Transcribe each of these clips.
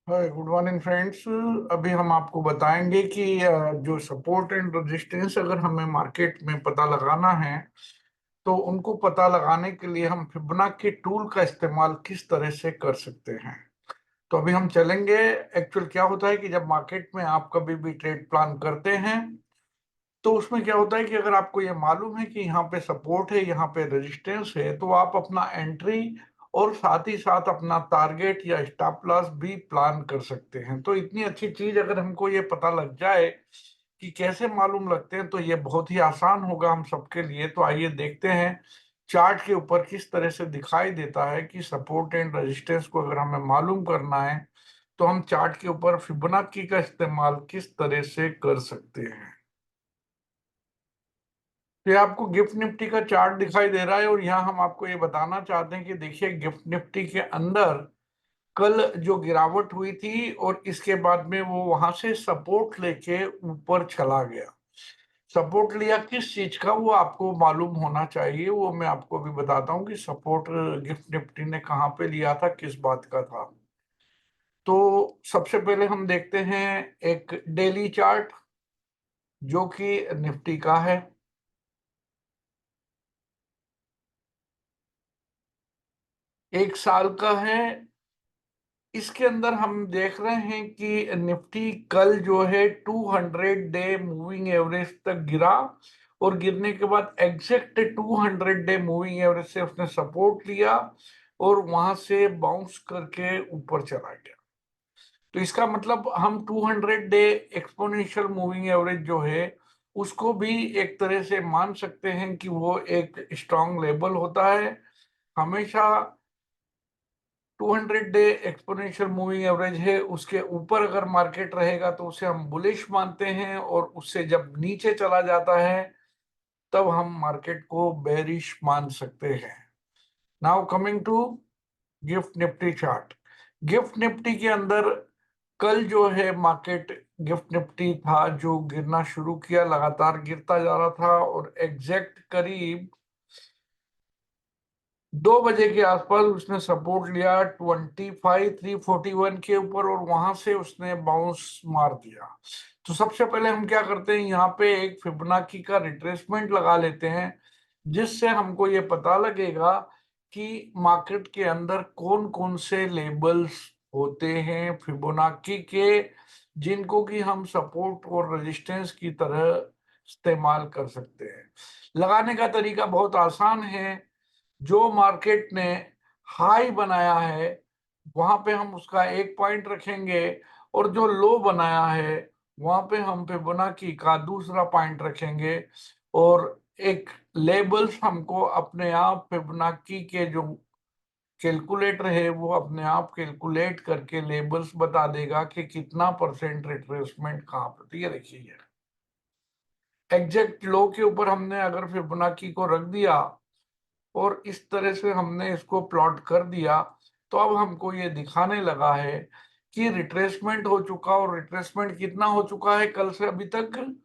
हाय, good morning friends. अभी हम आपको बताएंगे कि जो सपोर्ट एंड रेजिस्टेंस अगर हमें मार्केट में पता लगाना है तो उनको पता लगाने के लिए हम फिबोनाची टूल का इस्तेमाल किस तरह से कर सकते हैं। तो अभी हम चलेंगे। एक्चुअल क्या होता है कि जब मार्केट में आप कभी भी ट्रेड प्लान करते हैं तो उसमें क्या होता है कि अगर आपको ये मालूम है कि यहाँ पे सपोर्ट है, यहाँ पे रेजिस्टेंस है, तो आप अपना एंट्री और साथ ही साथ अपना टारगेट या स्टॉप लॉस भी प्लान कर सकते हैं। तो इतनी अच्छी चीज अगर हमको ये पता लग जाए कि कैसे मालूम लगते हैं तो ये बहुत ही आसान होगा हम सबके लिए। तो आइए देखते हैं चार्ट के ऊपर किस तरह से दिखाई देता है कि सपोर्ट एंड रेजिस्टेंस को अगर हमें मालूम करना है तो हम चार्ट के ऊपर फिबोनाची का इस्तेमाल किस तरह से कर सकते हैं। ये आपको गिफ्ट निफ्टी का चार्ट दिखाई दे रहा है और यहाँ हम आपको ये बताना चाहते हैं कि देखिए गिफ्ट निफ्टी के अंदर कल जो गिरावट हुई थी और इसके बाद में वो वहां से सपोर्ट लेके ऊपर चला गया। सपोर्ट लिया किस चीज का वो आपको मालूम होना चाहिए। वो मैं आपको भी बताता हूँ कि सपोर्ट गिफ्ट निफ्टी ने कहाँ पे लिया था, किस बात का था। तो सबसे पहले हम देखते हैं एक डेली चार्ट जो कि निफ्टी का है। 1 साल का है। इसके अंदर हम देख रहे हैं कि निफ्टी कल जो है 200 डे मूविंग एवरेज तक गिरा और गिरने के बाद एग्जैक्ट 200 डे मूविंग एवरेज से उसने सपोर्ट लिया और वहां से बाउंस करके ऊपर चला गया। तो इसका मतलब हम 200 डे एक्सपोनेंशियल मूविंग एवरेज जो है उसको भी एक तरह से मान सकते हैं कि वो एक स्ट्रांग लेवल होता है। हमेशा 200 डे एक्सपोनेंशियल मूविंग एवरेज है, उसके ऊपर अगर मार्केट रहेगा तो उसे हम बुलिश मानते हैं और उससे जब नीचे चला जाता है तब हम मार्केट को बेरिश मान सकते हैं। Now coming to GIFT Nifty chart. GIFT Nifty के अंदर कल जो है मार्केट गिफ्ट निफ्टी था जो गिरना शुरू किया, लगातार गिरता जा रहा था और एग्जैक्ट करीब 2 बजे के आसपास उसने सपोर्ट लिया 25,341 के ऊपर और वहां से उसने बाउंस मार दिया। तो सबसे पहले हम क्या करते हैं, यहाँ पे एक फिबोनाची का रिट्रेसमेंट लगा लेते हैं जिससे हमको ये पता लगेगा कि मार्केट के अंदर कौन कौन से लेबल्स होते हैं फिबोनाची के, जिनको कि हम सपोर्ट और रेजिस्टेंस की तरह इस्तेमाल कर सकते हैं। लगाने का तरीका बहुत आसान है। जो मार्केट ने हाई बनाया है वहां पे हम उसका 1 पॉइंट रखेंगे और जो लो बनाया है वहां पे हम फिबोनाची का दूसरा पॉइंट रखेंगे और एक लेबल्स हमको अपने आप फिबोनाची के जो कैलकुलेटर है वो अपने आप कैलकुलेट करके लेबल्स बता देगा कि कितना परसेंट रिट्रेसमेंट कहाँ पर। तो ये देखिए एग्जैक्ट लो के ऊपर हमने अगर फिबोनाची को रख दिया और इस तरह से हमने इसको प्लॉट कर दिया तो अब हमको ये दिखाने लगा है कि रिट्रेसमेंट हो चुका। और रिट्रेसमेंट कितना हो चुका है कल से अभी तक?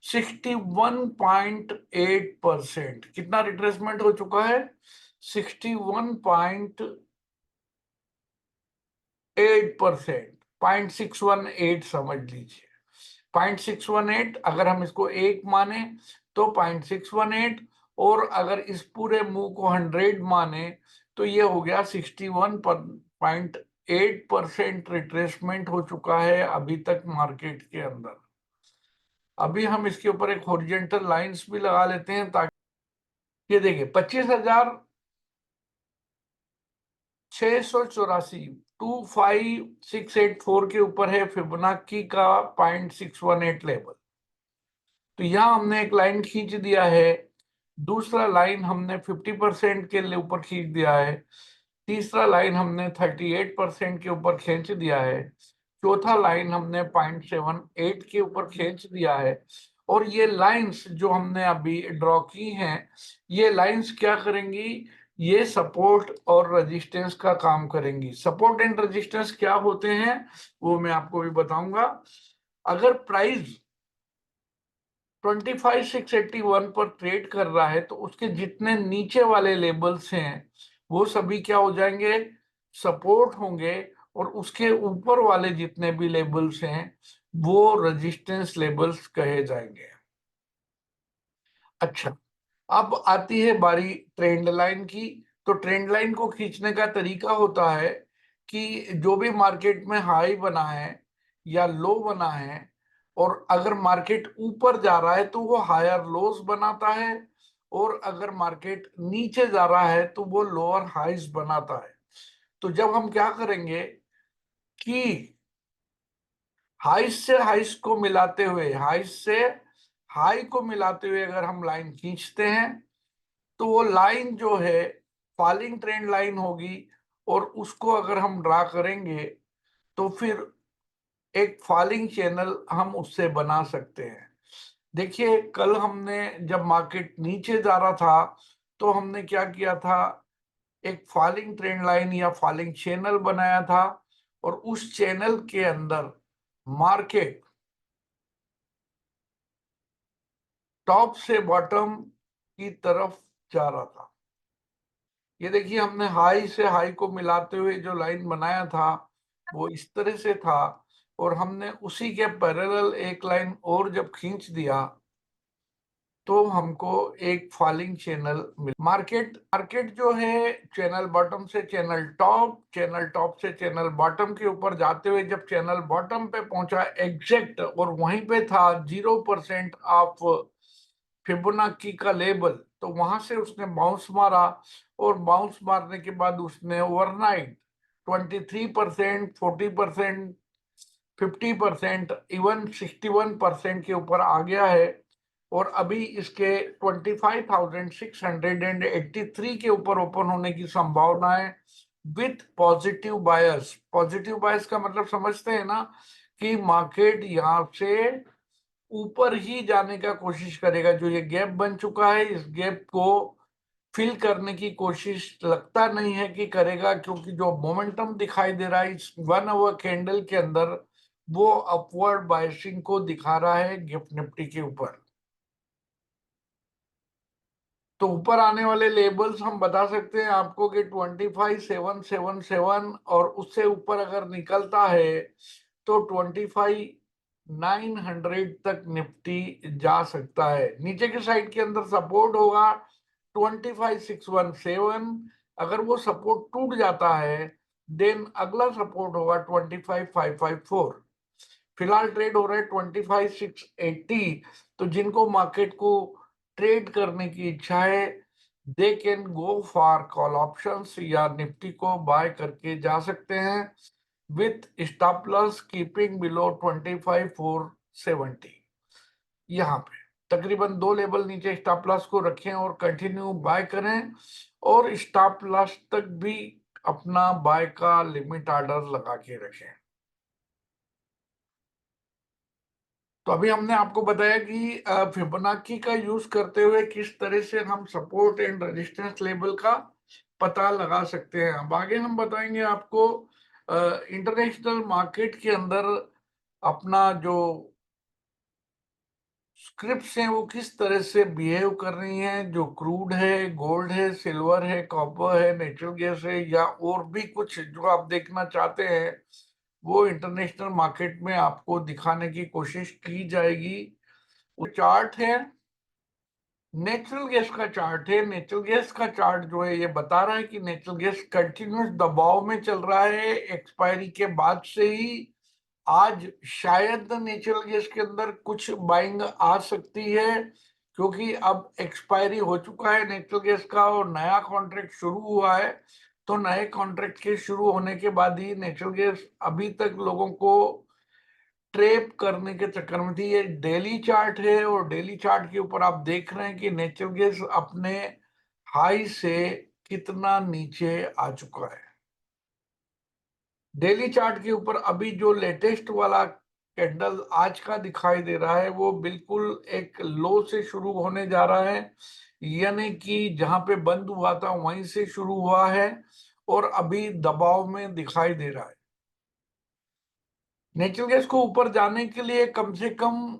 61.8%। कितना रिट्रेसमेंट हो चुका है? 61.8%। 0.618 समझ लीजिए। 0.618 अगर हम इसको एक माने तो 0.618, और अगर इस पूरे मूव को 100 माने तो ये हो गया 61.8% रिट्रेसमेंट हो चुका है अभी तक मार्केट के अंदर। अभी हम इसके ऊपर एक हॉरिजॉन्टल लाइंस भी लगा लेते हैं ताकि ये देखिए 25,684 25684 के ऊपर है फिबोनाची का 0.618 लेवल। तो यहाँ हमने एक लाइन खींच दिया है, दूसरा लाइन हमने 50% के लिए ऊपर खींच दिया है, तीसरा लाइन हमने 38% के ऊपर खींच दिया है, चौथा लाइन हमने 0.78 के ऊपर खींच दिया है। और ये लाइंस जो हमने अभी ड्रॉ की हैं ये लाइंस क्या करेंगी? ये सपोर्ट और रेजिस्टेंस का काम करेंगी। सपोर्ट एंड रेजिस्टेंस क्या होते हैं वो मैं आपको भी बताऊंगा। अगर प्राइस 25,681 पर ट्रेड कर रहा है तो उसके जितने नीचे वाले लेबल्स हैं वो सभी क्या हो जाएंगे? सपोर्ट होंगे। और उसके ऊपर वाले जितने भी लेबल्स हैं वो रेजिस्टेंस लेबल्स कहे जाएंगे। अच्छा, अब आती है बारी ट्रेंड लाइन की। तो ट्रेंड लाइन को खींचने का तरीका होता है कि जो भी मार्केट में हाई बना है या लो बना है, और अगर मार्केट ऊपर जा रहा है तो वो हायर लोस बनाता है, और अगर मार्केट नीचे जा रहा है तो वो लोअर हाइज बनाता है। तो जब हम क्या करेंगे कि हाइस से हाइस को मिलाते हुए, हाइस से हाई को मिलाते हुए अगर हम लाइन खींचते हैं तो वो लाइन जो है फॉलिंग ट्रेंड लाइन होगी, और उसको अगर हम ड्रा करेंगे तो फिर एक फॉलिंग चैनल हम उससे बना सकते हैं। देखिए, कल हमने जब मार्केट नीचे जा रहा था तो हमने क्या किया था, एक फॉलिंग ट्रेंड लाइन या फॉलिंग चैनल बनाया था, और उस चैनल के अंदर मार्केट टॉप से बॉटम की तरफ जा रहा था। ये देखिए, हमने हाई से हाई को मिलाते हुए जो लाइन बनाया था वो इस तरह से था, और हमने उसी के पैरेलल एक लाइन और जब खींच दिया तो हमको एक फॉलिंग चैनल मिल। मार्केट मार्केट जो है चैनल बॉटम से चैनल टॉप, चैनल टॉप से चैनल बॉटम के ऊपर जाते हुए जब चैनल बॉटम पे पहुंचा एग्जैक्ट, और वहीं पे था 0% ऑफ फिबोनाची का लेवल, तो वहां से उसने बाउंस मारा, और बाउंस मारने के बाद उसने ओवरनाइट 23%, 40%, 50%, इवन 61% के ऊपर आ गया है, और अभी इसके 25,683 के ऊपर ओपन होने की संभावना है विथ पॉजिटिव बायस। पॉजिटिव बायस का मतलब समझते हैं ना, कि मार्केट यहाँ से ऊपर ही जाने का कोशिश करेगा। जो ये गैप बन चुका है, इस गैप को फिल करने की कोशिश लगता नहीं है कि करेगा, क्योंकि जो मोमेंटम दिखाई दे रहा है इस 1 आवर कैंडल के अंदर वो अपवर्ड बायसिंग को दिखा रहा है गिफ्ट निफ्टी के ऊपर। तो ऊपर आने वाले लेबल्स हम बता सकते हैं आपको कि 25,777, और उससे ऊपर अगर निकलता है तो 25,900 तक निफ्टी जा सकता है। नीचे की साइड के अंदर सपोर्ट होगा 25,617। अगर वो सपोर्ट टूट जाता है देन अगला सपोर्ट होगा 25,554। फिलहाल ट्रेड हो रहा है 25,680। तो जिनको मार्केट को ट्रेड करने की इच्छा है they can go for call options, या निफ्टी को बाय करके जा सकते हैं with stop loss keeping below 25,470। यहाँ पे तकरीबन 2 लेवल नीचे स्टॉप लॉस को रखें और कंटिन्यू बाय करें, और स्टॉप लॉस तक भी अपना बाय का लिमिट ऑर्डर लगा के रखें। तो अभी हमने आपको बताया कि फिबोनाची का यूज करते हुए किस तरह से हम सपोर्ट एंड रेजिस्टेंस लेवल का पता लगा सकते हैं। अब आगे हम बताएंगे आपको इंटरनेशनल मार्केट के अंदर अपना जो स्क्रिप्ट्स हैं वो किस तरह से बिहेव कर रही हैं। जो क्रूड है, गोल्ड है, सिल्वर है, कॉपर है, नेचुरल गैस है, या और भी कुछ जो आप देखना चाहते हैं वो इंटरनेशनल मार्केट में आपको दिखाने की कोशिश की जाएगी। वो चार्ट है, नेचुरल गैस का चार्ट है। नेचुरल गैस का चार्ट जो है ये बता रहा है कि नेचुरल गैस कंटिन्यूस दबाव में चल रहा है एक्सपायरी के बाद से ही। आज शायद नेचुरल गैस के अंदर कुछ बाइंग आ सकती है, क्योंकि अब एक्सपायरी हो चुका है नेचुरल गैस का और नया कॉन्ट्रैक्ट शुरू हुआ है। तो नए कॉन्ट्रैक्ट के शुरू होने के बाद ही नेचुरल गैस अभी तक लोगों को ट्रेप करने के चक्कर में थी। ये डेली चार्ट है, और डेली चार्ट के ऊपर आप देख रहे हैं कि नेचुरल गैस अपने हाई से कितना नीचे आ चुका है। डेली चार्ट के ऊपर अभी जो लेटेस्ट वाला कैंडल आज का दिखाई दे रहा है वो बिल्कुल एक लो से शुरू होने जा रहा है, यानी कि जहां पे बंद हुआ था वहीं से शुरू हुआ है और अभी दबाव में दिखाई दे रहा है। नेचुरल गैस को ऊपर जाने के लिए कम से कम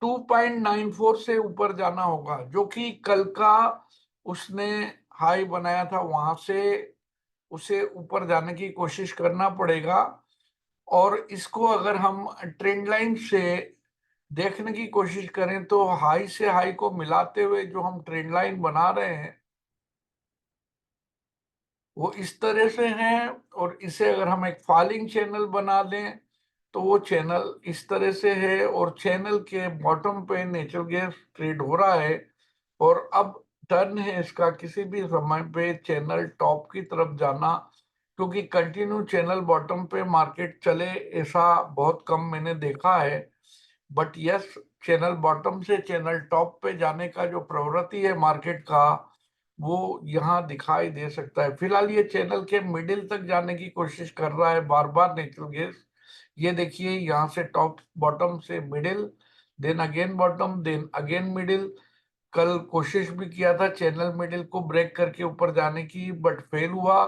2.94 से ऊपर जाना होगा, जो कि कल का उसने हाई बनाया था वहां से उसे ऊपर जाने की कोशिश करना पड़ेगा। और इसको अगर हम ट्रेंड लाइन से देखने की कोशिश करें तो हाई से हाई को मिलाते हुए जो हम ट्रेंड लाइन बना रहे हैं वो इस तरह से है। और इसे अगर हम एक फॉलिंग चैनल बना दें तो वो चैनल इस तरह से है, और चैनल के बॉटम पे नेचुरल गैस ट्रेड हो रहा है। और अब टर्न है इसका किसी भी समय पे चैनल टॉप की तरफ जाना, क्योंकि कंटिन्यू चैनल बॉटम पे मार्केट चले ऐसा बहुत कम मैंने देखा है। बट यस, चैनल बॉटम से चैनल टॉप पे जाने का जो प्रवृत्ति है मार्केट का वो यहाँ दिखाई दे सकता है। फिलहाल ये चैनल के मिडिल तक जाने की कोशिश कर रहा है बार बार नेचुरल गैस। ये देखिए यहाँ से टॉप बॉटम से middle, then again bottom, then again middle. कल कोशिश भी किया था चैनल मिडिल को ब्रेक करके ऊपर जाने की, बट फेल हुआ।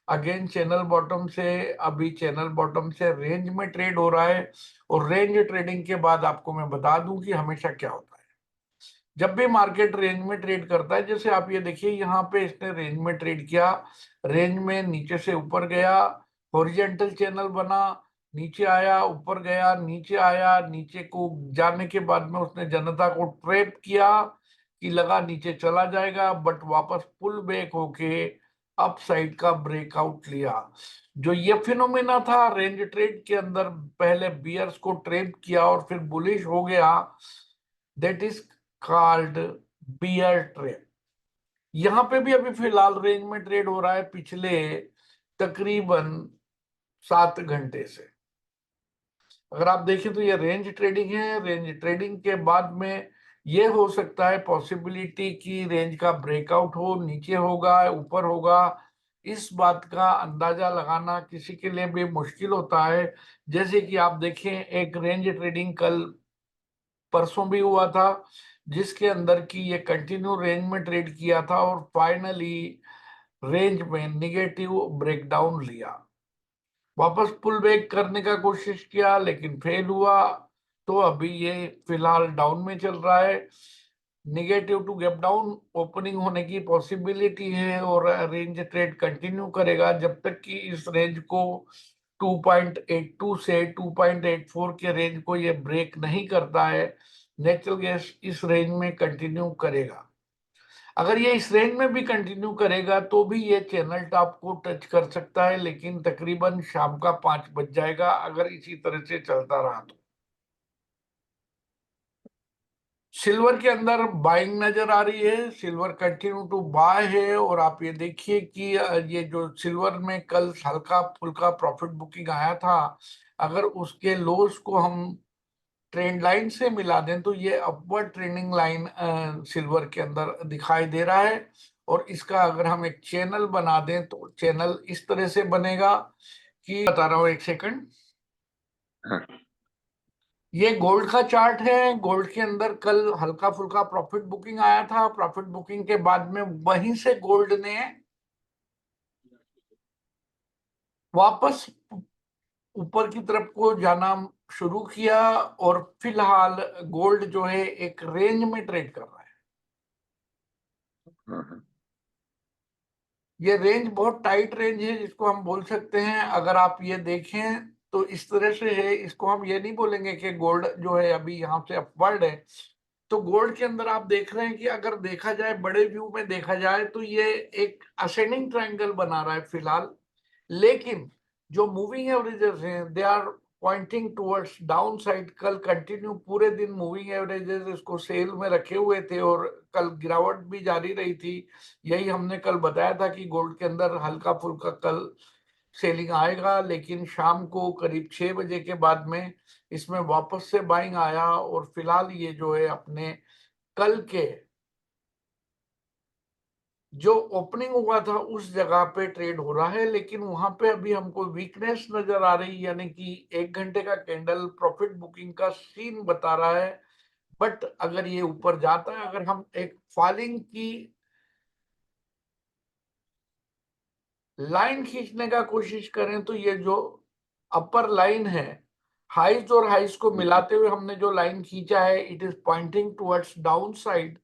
अगेन चैनल बॉटम से, अभी चैनल बॉटम से रेंज में ट्रेड हो रहा है। और रेंज ट्रेडिंग के बाद आपको मैं बता दूं कि हमेशा क्या होता है जब भी मार्केट रेंज में ट्रेड करता है। जैसे आप ये देखिए यहाँ पे इसने रेंज में ट्रेड किया, रेंज में नीचे से ऊपर गया, हॉरिजॉन्टल चैनल बना, नीचे आया, ऊपर गया, नीचे आया, नीचे को जाने के बाद में उसने जनता को ट्रैप किया कि लगा नीचे चला जाएगा, बट वापस पुल बैक होके अप साइड का ब्रेकआउट लिया। जो ये फिनोमेना था रेंज ट्रेड के अंदर, पहले बियर्स को ट्रैप किया और फिर बुलिश हो गया, that is called bear trap. यहां पे भी अभी फिलहाल रेंज में ट्रेड हो रहा है पिछले तकरीबन 7 घंटे से। अगर आप देखें तो ये रेंज ट्रेडिंग है। रेंज ट्रेडिंग के बाद में ये हो सकता है पॉसिबिलिटी कि रेंज का ब्रेकआउट हो, नीचे होगा, ऊपर होगा। इस बात का अंदाजा लगाना किसी के लिए भी मुश्किल होता है। जैसे कि आप देखें एक रेंज ट्रेडिंग कल परसों भी हुआ था जिसके अंदर की ये कंटिन्यू रेंज में ट्रेड किया था और फाइनली रेंज में निगेटिव ब्रेकडाउन लिया, वापस पुल बैक करने का कोशिश किया लेकिन फेल हुआ। तो अभी ये फिलहाल डाउन में चल रहा है। Negative to gap down opening होने की पॉसिबिलिटी है और रेंज ट्रेड कंटिन्यू करेगा जब तक कि इस रेंज को 2.82 से 2.84 के रेंज को ये ब्रेक नहीं करता है। नेचुरल गैस इस रेंज में कंटिन्यू करेगा। अगर ये इस रेंज में भी कंटिन्यू करेगा तो भी ये चैनल टॉप को टच कर सकता है, लेकिन तकरीबन शाम का 5 बज जाएगा अगर इसी तरह से चलता रहा तो। सिल्वर के अंदर बाइंग नजर आ रही है, सिल्वर कंटिन्यू टू बाय है। और आप ये देखिए कि ये जो सिल्वर में कल हल्का फुल्का प्रॉफिट बुकिंग आया था, अगर उसके लोस को हम ट्रेंड लाइन से मिला दें तो ये अपवर्ड ट्रेंडिंग लाइन सिल्वर के अंदर दिखाई दे रहा है। और इसका अगर हम एक चैनल बना दें तो चैनल इस तरह से बनेगा कि, बता रहा हूँ एक सेकंड, हाँ। ये गोल्ड का चार्ट है। गोल्ड के अंदर कल हल्का फुल्का प्रॉफिट बुकिंग आया था, प्रॉफिट बुकिंग के बाद में वहीं से गोल्ड ने वापस ऊपर की तरफ को जाना शुरू किया। और फिलहाल गोल्ड जो है एक रेंज में ट्रेड कर रहा है। हाँ। ये रेंज बहुत टाइट रेंज है जिसको हम बोल सकते हैं। अगर आप ये देखें तो इस तरह से है, इसको हम ये नहीं बोलेंगे कि गोल्ड जो है अभी यहाँ से अपवर्ड है। तो गोल्ड के अंदर आप देख रहे हैं कि अगर देखा जाए बड़े व्यू में देखा जाए तो ये एक असेंडिंग ट्रायंगल बना रहा है फिलहाल। लेकिन जो मूविंग एवरेजेस हैं they are pointing towards down side. कल कंटिन्यू पूरे दिन मूविंग एवरेजेस इसको सेल में रखे हुए थे और कल गिरावट भी जारी रही थी। यही हमने कल बताया था कि गोल्ड के अंदर हल्का फुल्का कल सेलिंग आएगा, लेकिन शाम को करीब 6 बजे के बाद में इसमें वापस से बाइंग आया। और फिलहाल ये जो है अपने कल के जो ओपनिंग हुआ था उस जगह पे ट्रेड हो रहा है, लेकिन वहां पे अभी हमको वीकनेस नजर आ रही, यानी कि 1 घंटे का कैंडल प्रॉफिट बुकिंग का सीन बता रहा है। बट अगर ये ऊपर जाता है, अगर हम एक फॉलिंग की लाइन खींचने का कोशिश करें तो ये जो अपर लाइन है, हाइज और हाइज को मिलाते हुए हमने जो लाइन खींचा है, it is pointing towards down side.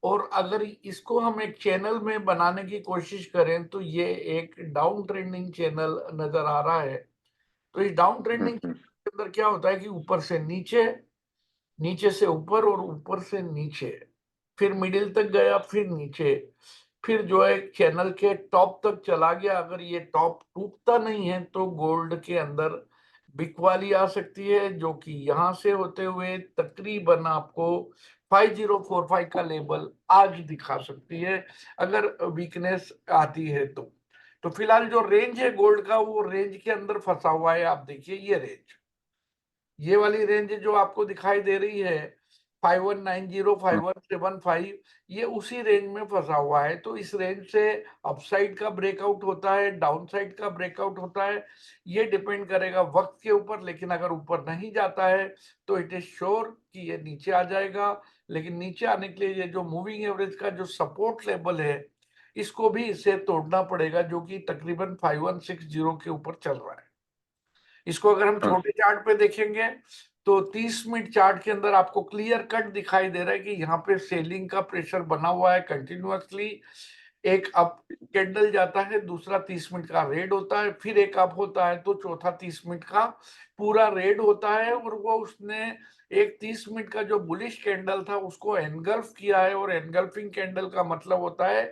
और अगर इसको हम एक चैनल में बनाने की कोशिश करें तो ये एक डाउन ट्रेंडिंग चैनल नजर आ रहा है। तो इस डाउन ट्रेंडिंग के अंदर क्या होता है कि ऊपर से नीचे, नीचे से ऊपर और ऊपर से नीचे, फिर मिडिल तक गया, फिर नीचे, फिर जो है चैनल के टॉप तक चला गया। अगर ये टॉप टूटता नहीं है तो गोल्ड के अंदर बिकवाली आ सकती है, जो कि यहां से होते हुए तकरीबन आपको 5045 का लेवल आज दिखा सकती है अगर वीकनेस आती है तो फिलहाल जो रेंज है गोल्ड का, वो रेंज के अंदर फंसा हुआ है। आप देखिए ये रेंज, ये वाली रेंज जो आपको दिखाई दे रही है 5190 5175, ये उसी रेंज में फंसा हुआ है। तो इस रेंज से अपसाइड का ब्रेकआउट होता है, डाउन साइड का ब्रेकआउट होता है, ये डिपेंड करेगा वक्त के ऊपर। लेकिन अगर ऊपर नहीं जाता है तो इट इज श्योर कि ये नीचे आ जाएगा। लेकिन नीचे आने के लिए ये जो मूविंग एवरेज का जो सपोर्ट लेवल है, इसको भी इसे तोड़ना पड़ेगा, जो कि तकरीबन 5160 के ऊपर चल रहा है। इसको अगर हम छोटे चार्ट पे देखेंगे तो 30 मिनट चार्ट के अंदर आपको क्लियर कट दिखाई दे रहा है कि यहाँ पे सेलिंग का प्रेशर बना हुआ है कंटिन्यूअसली। एक अप कैंडल जाता है, दूसरा 30 मिनट का रेड होता है, फिर एक अप होता है, तो चौथा 30 मिनट का पूरा रेड होता है। और वो उसने एक 30 मिनट का जो बुलिश कैंडल था उसको एनगल्फ किया है, और एनगल्फिंग कैंडल का मतलब होता है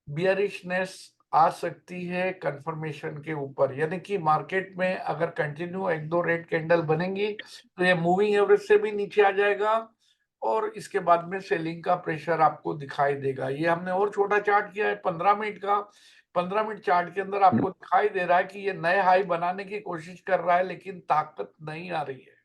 बियरिशनेस आ सकती है कंफर्मेशन के ऊपर। यानी कि मार्केट में अगर कंटिन्यू एक दो रेड कैंडल बनेंगी तो ये मूविंग एवरेज से भी नीचे आ जाएगा, और इसके बाद में सेलिंग का प्रेशर आपको दिखाई देगा। ये हमने और छोटा चार्ट किया है 15 मिनट का। 15 मिनट चार्ट के अंदर आपको दिखाई दे रहा है कि ये नए हाई बनाने की कोशिश कर रहा है, लेकिन ताकत नहीं आ रही है।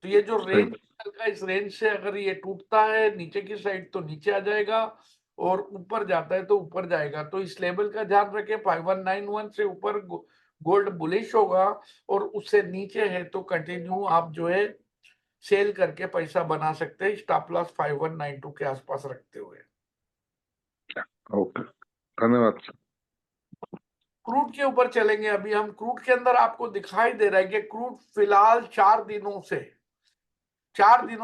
तो ये जो रेंज का, इस रेंज से अगर ये टूटता है नीचे की साइड तो नीचे आ जाएगा, और ऊपर जाता है तो ऊपर जाएगा। तो इस लेवल का ध्यान रखें, 5191 से ऊपर गोल्ड बुलिश होगा, और उससे नीचे है तो कंटिन्यू आप जो है सेल करके पैसा बना सकते हैं, स्टॉप लॉस 5192 के आसपास रखते हुए। ओके, धन्यवाद सर। क्रूड के ऊपर चलेंगे। अभी हम क्रूड के अंदर आपको दिखाई दे रहा है कि क्रूड फिलहाल 4 दिनों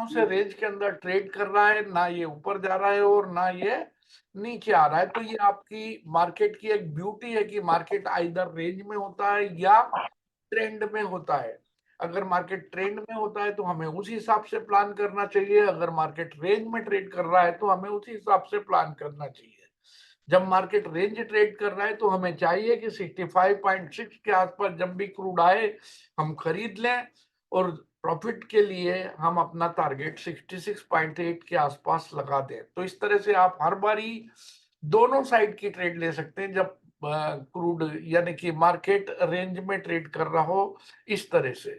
से रेंज के अंदर ट्रेड कर रहा है, ना ये ऊपर जा रहा है और ना ये नीचे आ रहा है। तो ये आपकी मार्केट की एक ब्यूटी है कि मार्केट आइदर रेंज में होता है या ट्रेंड में होता है। अगर मार्केट ट्रेंड में होता है तो हमें उस हिसाब से प्लान करना चाहिए, अगर मार्केट रेंज में ट्रेड कर रहा है तो हमें उसी हिसाब से प्लान करना चाहिए। जब मार्केट रेंज ट्रेड कर रहा है तो हमें चाहिए कि 65.6 के आसपास जब भी क्रूड आए हम खरीद लें, और प्रॉफिट के लिए हम अपना टारगेट 66.8 के आसपास लगा दें। तो इस तरह से आप हर बारी दोनों साइड की ट्रेड ले सकते हैं जब क्रूड यानी कि मार्केट रेंज में ट्रेड कर रहा हो। इस तरह से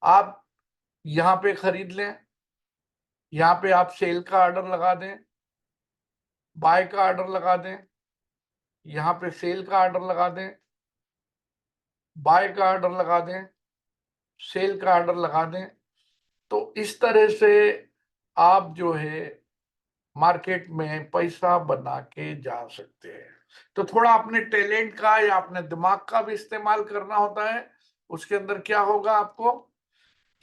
आप यहाँ पे खरीद लें, यहाँ पे आप सेल का ऑर्डर लगा दें, बाय का ऑर्डर लगा दें, यहाँ पे सेल का ऑर्डर लगा दें, बाय का ऑर्डर लगा दें, सेल का ऑर्डर लगा दें। तो इस तरह से आप जो है मार्केट में पैसा बना के जा सकते हैं। तो थोड़ा अपने टैलेंट का या अपने दिमाग का भी इस्तेमाल करना होता है। उसके अंदर क्या होगा आपको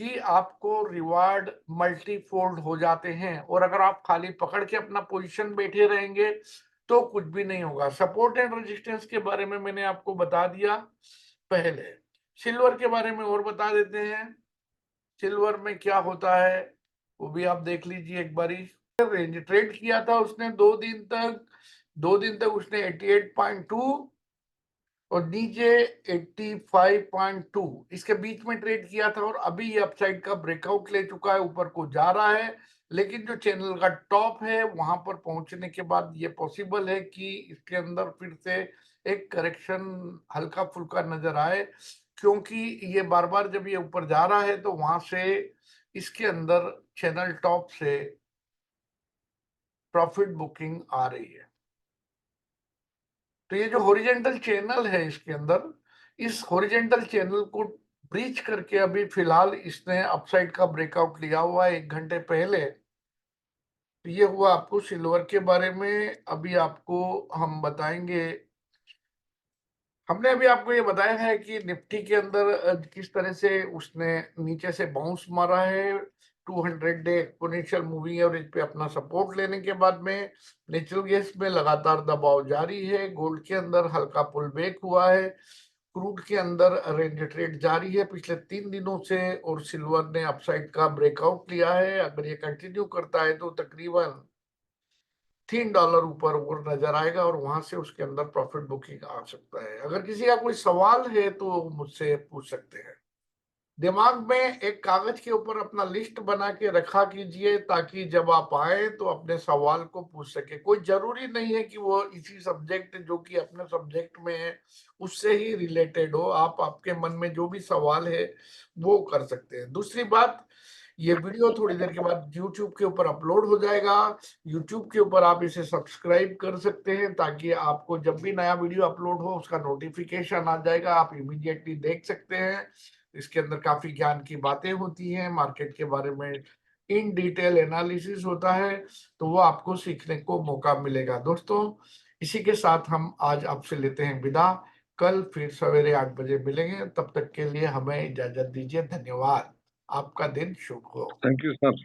कि आपको रिवार्ड मल्टीफोल्ड हो जाते हैं, और अगर आप खाली पकड़ के अपना पोजीशन बैठे रहेंगे तो कुछ भी नहीं होगा। सपोर्ट एंड रेजिस्टेंस के बारे में मैंने आपको बता दिया पहले। सिल्वर के बारे में और बता देते हैं। सिल्वर में क्या होता है वो भी आप देख लीजिए एक बारी। रेंज ट्रेड किया था उसने 2 दिन तक उसने 88.2 और नीचे 85.2 इसके बीच में ट्रेड किया था, और अभी ये अपसाइड का ब्रेकआउट ले चुका है, ऊपर को जा रहा है। लेकिन जो चैनल का टॉप है वहां पर पहुंचने के बाद ये पॉसिबल है कि इसके अंदर फिर से एक करेक्शन हल्का फुल्का नजर आए, क्योंकि ये बार बार जब ये ऊपर जा रहा है तो वहां से इसके अंदर चैनल टॉप से प्रॉफिट बुकिंग आ रही है। तो ये जो हॉरिजेंटल चैनल है इसके अंदर, इस हॉरिजेंटल चैनल को ब्रीच करके अभी फिलहाल इसने अपसाइड का ब्रेकआउट लिया हुआ है 1 घंटे पहले। तो ये हुआ आपको सिल्वर के बारे में। अभी आपको हम बताएंगे, हमने अभी आपको ये बताया है कि निफ्टी के अंदर किस तरह से उसने नीचे से बाउंस मारा है 200 डे एक्सपोनेंशियल मूविंग एवरेज पे अपना सपोर्ट लेने के बाद में नेचुरल गैस में लगातार दबाव जारी है। गोल्ड के अंदर हल्का पुल बैक हुआ है। क्रूड के अंदर रेंज ट्रेड जारी है पिछले 3 दिनों से, और सिल्वर ने अपसाइड का ब्रेकआउट लिया है। अगर ये कंटिन्यू करता है तो तकरीबन $3 ऊपर ऊपर नजर आएगा और वहां से उसके अंदर प्रॉफिट बुकिंग आ सकता है। अगर किसी का कोई सवाल है तो वो मुझसे पूछ सकते हैं। दिमाग में एक कागज के ऊपर अपना लिस्ट बना के रखा कीजिए, ताकि जब आप आए तो अपने सवाल को पूछ सके। कोई जरूरी नहीं है कि वो इसी सब्जेक्ट जो कि अपने सब्जेक्ट में है उससे ही रिलेटेड हो। आप आपके मन में जो भी सवाल है वो कर सकते हैं। दूसरी बात, ये वीडियो थोड़ी देर के बाद YouTube के ऊपर अपलोड हो जाएगा। YouTube के ऊपर आप इसे सब्सक्राइब कर सकते हैं, ताकि आपको जब भी नया वीडियो अपलोड हो उसका नोटिफिकेशन आ जाएगा, आप इमीडिएटली देख सकते हैं। इसके अंदर काफी ज्ञान की बातें होती हैं, मार्केट के बारे में इन डिटेल एनालिसिस होता है, तो वो आपको सीखने को मौका मिलेगा। दोस्तों, इसी के साथ हम आज आपसे लेते हैं विदा। कल फिर सवेरे 8 बजे मिलेंगे, तब तक के लिए हमें इजाजत दीजिए। धन्यवाद। आपका दिन शुभ हो। Thank you sir.